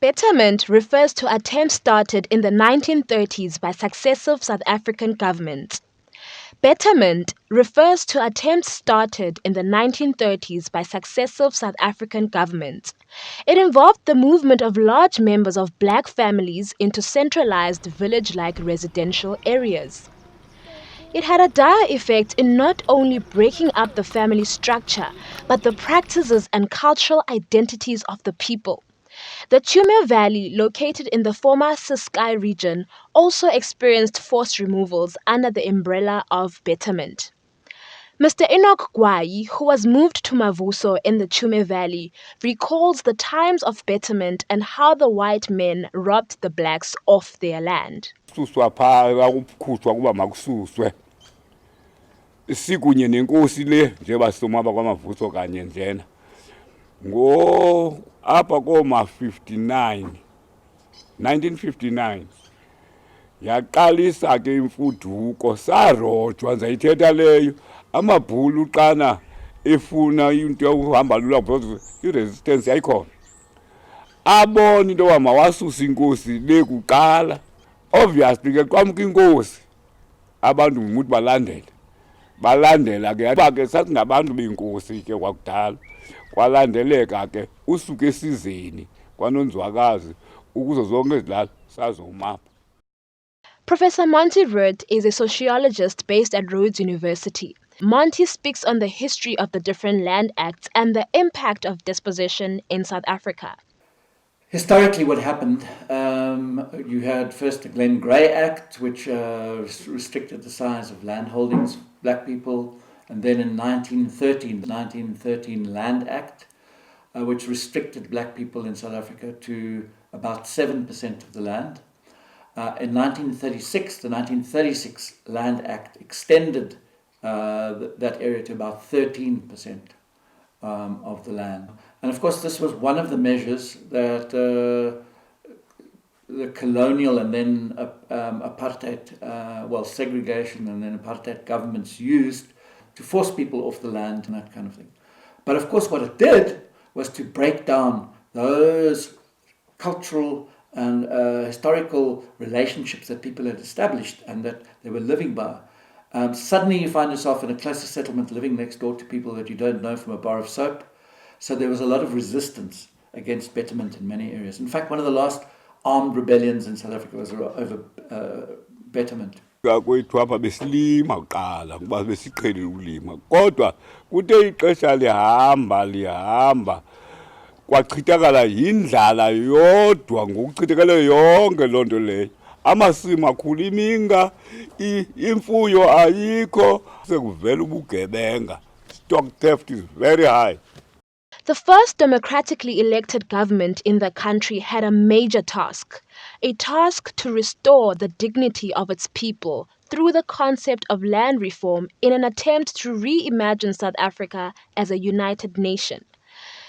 Betterment refers to attempts started in the 1930s by successive South African governments. Betterment refers to attempts started in the 1930s by successive South African governments. It involved the movement of large members of black families into centralized village-like residential areas. It had a dire effect in not only breaking up the family structure, but the practices and cultural identities of the people. The Chumel Valley, located in the former Ciskei region, also experienced forced removals under the umbrella of betterment. Mr. Enoch Gwai, who was moved to Mavuso in the Chumel Valley, recalls the times of betterment and how the white men robbed the blacks off their land. Sikunye nenkosi le njengoba somaba kwamavuso kanye njena ngo apha koma 1959 yaqalisa ke imfuduko sarojwa nzayithetha leyo amabhulu qana efuna into yokuhamba lula because iresistance yayikhona abona into wama wasusa inkosi le kuqala obviously ke kwamka inkosi abantu umuthi balandela ke sathi ngabantu benkosi ke kwakudala kwalandeleka ke usuke esizeni kwanonzwakazi ukuze zonke izilala sazomapha. Professor Monty Rood is a sociologist based at Rhodes University. Monty speaks on the history of the different land acts and the impact of dispossession in South Africa. Historically, what happened, you had first the Glenn Grey Act, which restricted the size of land holdings of black people, and then in 1913 Land Act, which restricted black people in South Africa to about 7% of the land. In 1936, the 1936 Land Act extended that area to about 13% of the land. And of course, this was one of the measures that the colonial and then apartheid, segregation and then apartheid governments used to force people off the land and that kind of thing. But of course, what it did was to break down those cultural and historical relationships that people had established and that they were living by. Suddenly you find yourself in a cluster settlement living next door to people that you don't know from a bar of soap. So there was a lot of resistance against betterment in many areas. In fact, one of the last armed rebellions in South Africa was over betterment. Kwethu apha besilima kuqala kuba besiqhelile ukulima kodwa kuthe ixesha lihamba kwachithakala yindlala yodwa ngokuchithakala yonke lonto leyo amasimo akhula iminga imfuyo ayikho sekuvela ubugebenga stock theft is very high. The first democratically elected government in the country had a major task, a task to restore the dignity of its people through the concept of land reform in an attempt to reimagine South Africa as a united nation.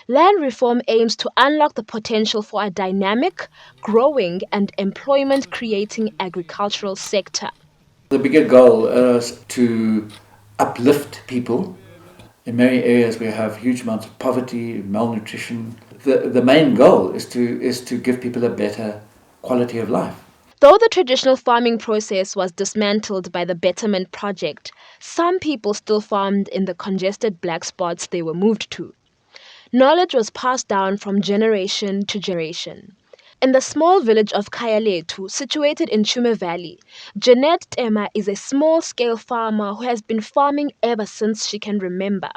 Land reform aims to unlock the potential for a dynamic, growing and employment-creating agricultural sector. The bigger goal is to uplift people. In many areas we have huge amounts of poverty, malnutrition. The main goal is to give people a better quality of life. Though the traditional farming process was dismantled by the Betterment Project, some people still farmed in the congested black spots they were moved to. Knowledge was passed down from generation to generation. In the small village of Khayaletu, situated in Chumel Valley, Jeanette Tema is a small-scale farmer who has been farming ever since she can remember.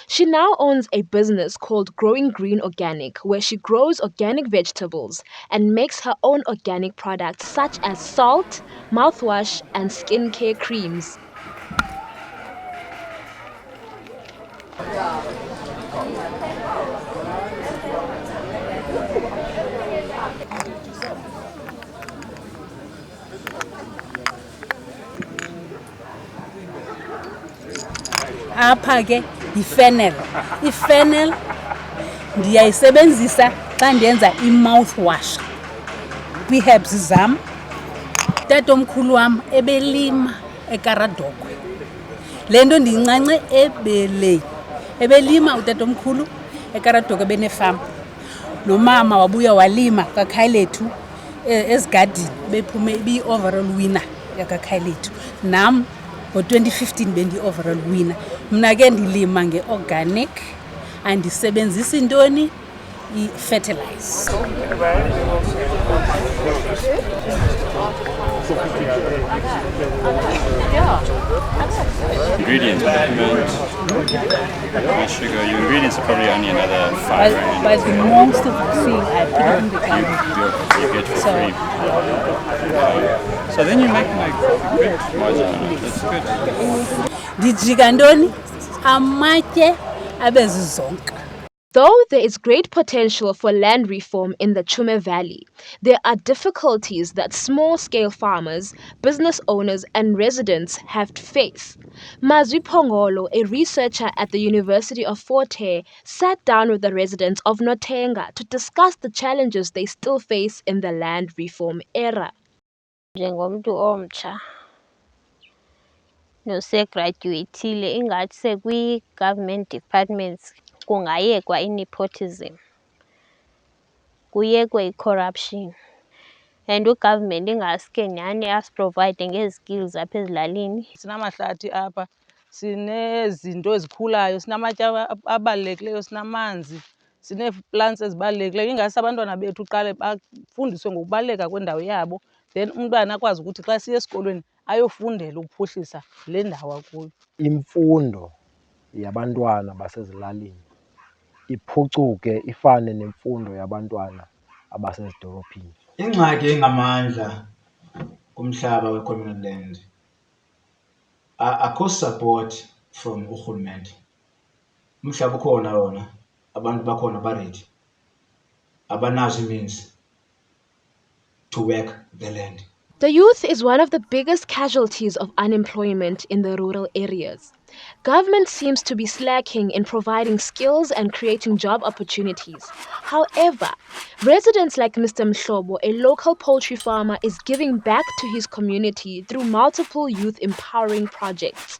She now owns a business called Growing Green Organic, where she grows organic vegetables and makes her own organic products such as salt, mouthwash, and skincare creams. Apha ke ifenel ndiyayisebenzisa xa ndenza i-mouthwash kwi-herbs zam. Tatomkhulu wam ebelima eKaradokwe, le nto ndiyincance ebelima utatomkhulu eKaradokwe benefama. nomama wabuya walima kaKhaylethu ezigadini bephume bi-overall winner yakaKhaylethu. Nam ngo-2015 bendi-overall winner. Mna ke ndilima nge-organic, andisebenzisi ntoni i-fertilize. Ingredients, peppermint, my sugar. Your ingredients are probably only another £5 But most of the fee I put in the garden. you get for free. So then you're making like a good margin on it. That's good. Ndijika ntoni amatye abezizonke. Though there is great potential for land reform in the Chume Valley, there are difficulties that small-scale farmers, business owners and residents have to face. Mazwi Pongolo, a researcher at the University of Fort Hare, sat down with the residents of Notenga to discuss the challenges they still face in the land reform era. Njengomntu omtsha nosegradyuweyithile ingathi sekwi-government departments kungayekwa i-nepotism, kuyekwe i-corruption, and ugovernment ingaske nyhani asiprovide ngezi-skills apha ezilalini. Sinamahlathi apha, sinezinto ezikhulayo, sinamatye abalulekileyo, sinamanzi, sinee-plants ezibalulekileyo. Ingase abantwana bethu uqale bafundiswe ngokubaluleka kwendawo yabo, then umntwana akwazi ukuthi xa siya esikolweni ayofundela ukuphuhlisa le ndawo akuyo. Imfundo yabantwana basezilalini iphucuke ifane nemfundo yabantwana abasezidolophini. Ingxaki engamandla kumhlaba we-communal land, akho support from urhulumente. Umhlaba ukhona wona, abantu bakhona baredi, abanazo means to work the land. The youth is one of the biggest casualties of unemployment in the rural areas. Government seems to be slacking in providing skills and creating job opportunities. However, residents like Mr. Mhlobo, a local poultry farmer, is giving back to his community through multiple youth empowering projects.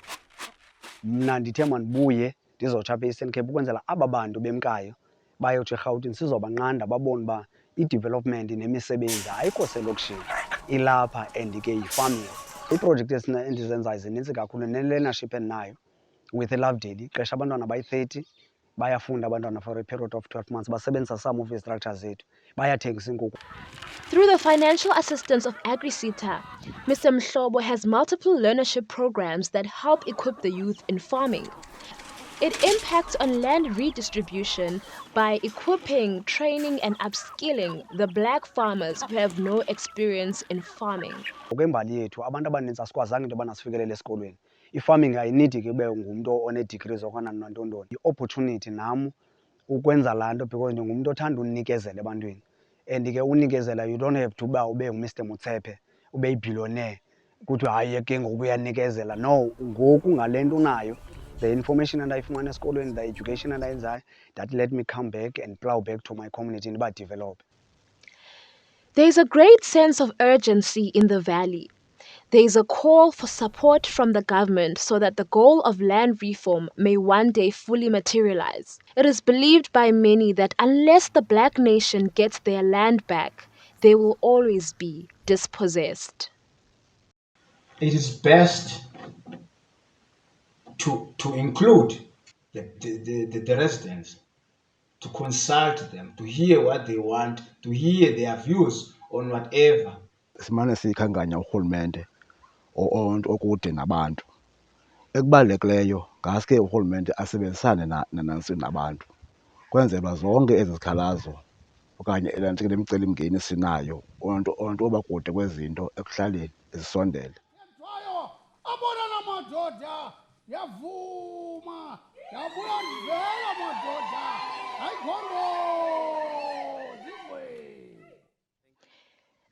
Mna ndithe mandibuye ndizotsha apha e-Eastern Cape ukwenzela aba bantu bemkayo bayotsha eRhawutini sizobanqanda babone uba i-development nemisebenzi ayikho selokishini, ilapha and ke yi-farming. Iiprojekthi endizenzayo zininzi kakhulu ne-learnership endinayo with Lovedale iqesha abantwana bayi-30 bayafunda abantwana for a period of 12 months basebenzisa some of i-structures zethu bayathengisa iinkukhu. Through the financial assistance of AgriSeta, Mr. Mhlobo has multiple learnership programs that help equip the youth in farming. It impacts on land redistribution by equipping, training and upskilling the black farmers who have no experience in farming. Ngokwembali yethu abantu abaninzi asikwazanga into yobana sifikelele esikolweni. I-farming ayinidi ke ube ngumntu one-degrees okwana nantoni. I-opportunity nam ukwenza laa nto because ndingumntu othanda unikezela ebantwini. And ke unikezela you don't have to uba ube uMr Motsepe, ube yi-billionaire, kuthi hayi ke ngoku uyanikezela. No, ngoku ngale nto unayo, the information endayifumana esikolweni, the education endayenzayo, that let me come back and plow back to my community and develop. There is a great sense of urgency in the valley. There is a call for support from the government so that the goal of land reform may one day fully materialize. It is believed by many that unless the black nation gets their land back, they will always be dispossessed. It is best to include the residents, to consult them, to hear what they want, to hear their views on whatever. Simane siyikhanganya urhulumente okude nabantu. Ekubalulekileyo ngaske urhulumente asebenzisane nansi nabantu kwenzelwa zonke ezi zikhalazo okanye imicelimngeni sinayo onto oba kude kwezinto ekuhlaleni ezisondele. Abona namadoda yavuma yabuya ndivela madoda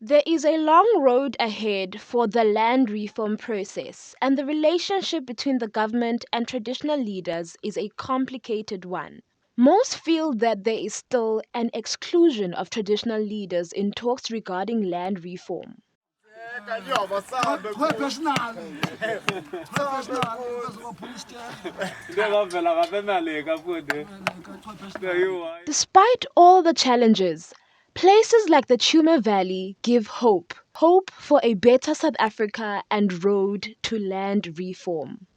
There is a long road ahead for the land reform process, and the relationship between the government and traditional leaders is a complicated one. Most feel that there is still an exclusion of traditional leaders in talks regarding land reform. Despite all the challenges, places like the Chuma Valley give hope. Hope for a better South Africa and road to land reform.